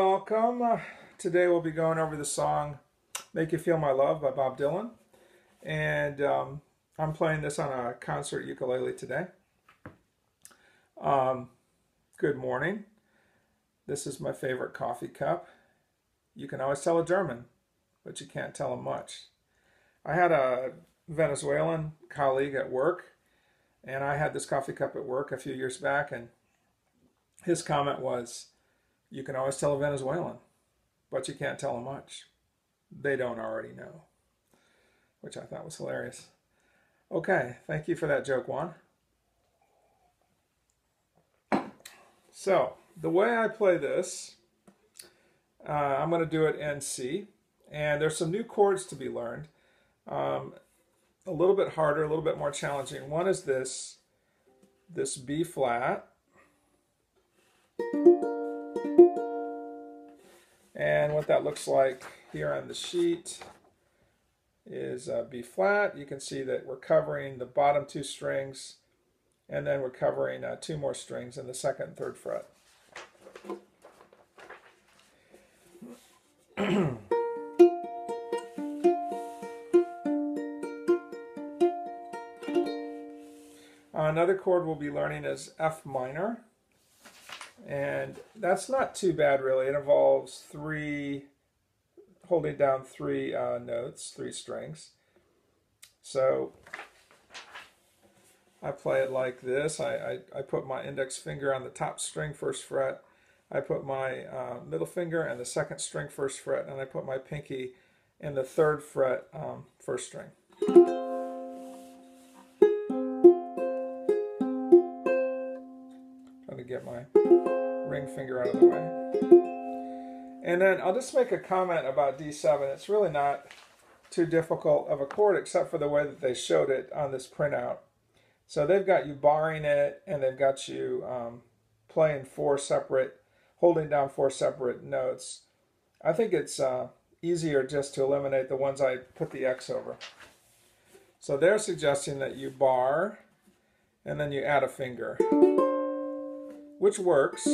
welcome. Today we'll be going over the song Make You Feel My Love by Bob Dylan. And I'm playing this on a concert ukulele today. Good morning. This is my favorite coffee cup. You can always tell a German, but you can't tell him much. I had a Venezuelan colleague at work, and I had this coffee cup at work a few years back, and his comment was, you can always tell a Venezuelan, but you can't tell them much. They don't already know, which I thought was hilarious. Okay, thank you for that joke, Juan. So, the way I play this, I'm going to do it in C, and there's some new chords to be learned. A little bit harder, a little bit more challenging. One is this B flat. And what that looks like here on the sheet is B flat. You can see that we're covering the bottom two strings, and then we're covering two more strings in the second and third fret. Another chord we'll be learning is F minor. And that's not too bad, really. It involves holding down three notes, three strings. So I play it like this. I put my index finger on the top string, first fret. I put my middle finger on the second string, first fret, and I put my pinky in the third fret, first string. Trying to get my ring finger out of the way. And then I'll just make a comment about D7. It's really not too difficult of a chord except for the way that they showed it on this printout. So they've got you barring it, and they've got you playing holding down four separate notes. I think it's easier just to eliminate the ones I put the X over. So they're suggesting that you bar and then you add a finger, which works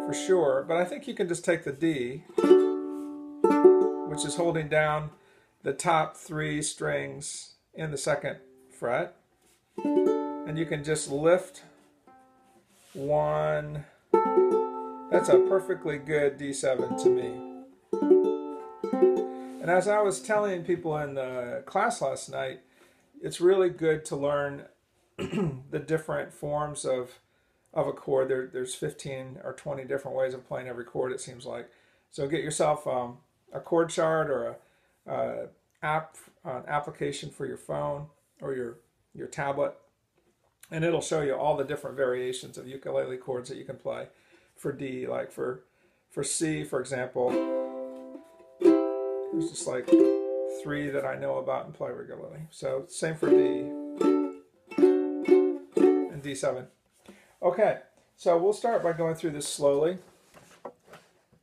for sure, but I think you can just take the D, which is holding down the top three strings in the second fret, and you can just lift one. That's a perfectly good D7 to me. And as I was telling people in the class last night, it's really good to learn the different forms of a chord. There's 15 or 20 different ways of playing every chord, it seems like. So get yourself a chord chart or an application for your phone or your tablet, and it'll show you all the different variations of ukulele chords that you can play for D. Like for C, for example, there's just like 3 that I know about and play regularly. So same for D. D7. Okay, so we'll start by going through this slowly.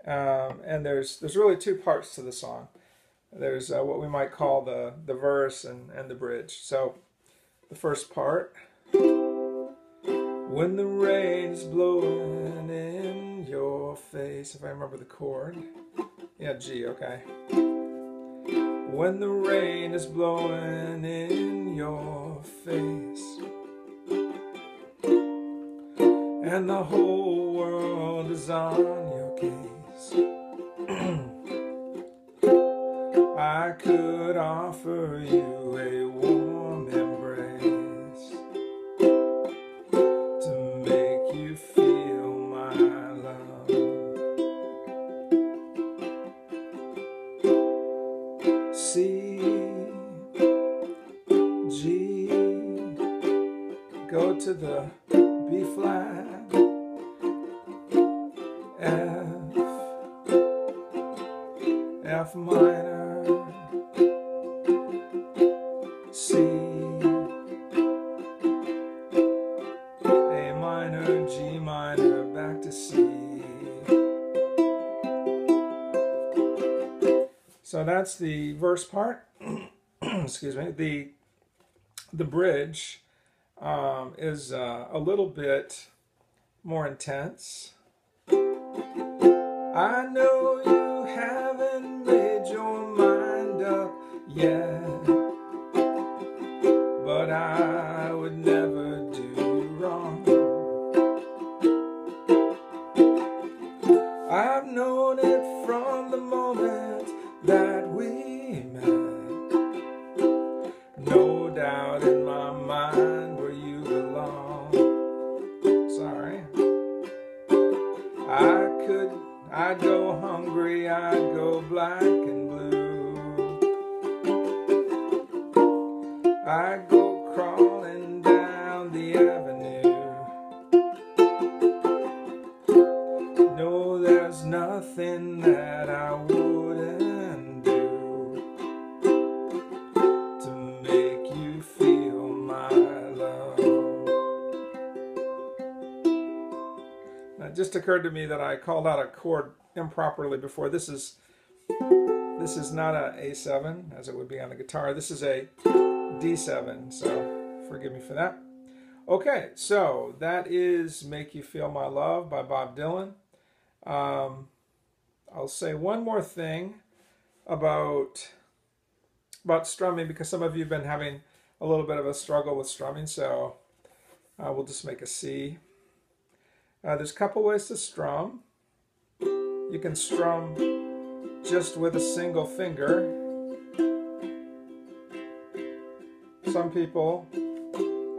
And there's really two parts to the song. There's what we might call the verse and the bridge. So the first part, when the rain's blowing in your face, if I remember the chord. Yeah, G, okay. When the rain is blowing in your face, and the whole world is on your case, I could offer you a warm embrace to make you feel my love. C, G, go to the B flat, F minor, C, A minor, G minor, back to C. So that's the verse part. Excuse me. The bridge is a little bit more intense. I know you haven't made your mind up yet, but I would never do you wrong. I've known it from the moment that we met. No doubt in my mind where you belong. Sorry. I'd go hungry, I'd go black and blue. I'd go crawling down the avenue. No, there's nothing that I wouldn't do to make you feel my love. Now, it just occurred to me that I called out a chord improperly before. This is not a A7 as it would be on the guitar. This is a D7, so forgive me for that. Okay, so that is Make You Feel My Love by Bob Dylan. I'll say one more thing about strumming, because some of you have been having a little bit of a struggle with strumming, so we'll just make a C. There's a couple ways to strum. You can strum just with a single finger. Some people,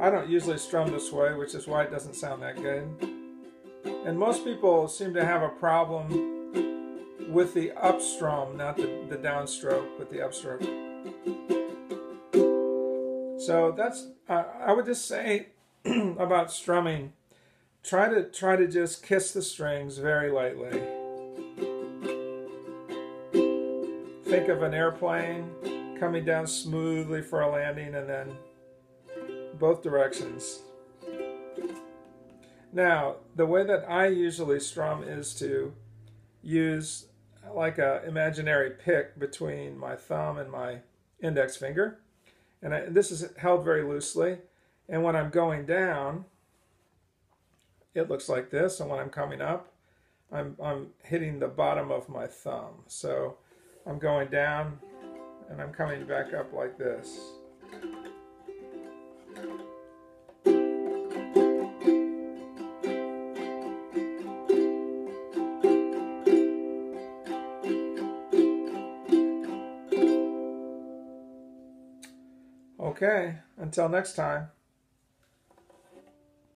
I don't usually strum this way, which is why it doesn't sound that good. And most people seem to have a problem with the upstrum, not the downstroke, but the upstroke. So that's, I would just say about strumming, try to just kiss the strings very lightly. Think of an airplane coming down smoothly for a landing, and then both directions. Now, the way that I usually strum is to use like an imaginary pick between my thumb and my index finger. And this is held very loosely. And when I'm going down, it looks like this. And when I'm coming up, I'm hitting the bottom of my thumb. So I'm going down and I'm coming back up like this. Okay, until next time.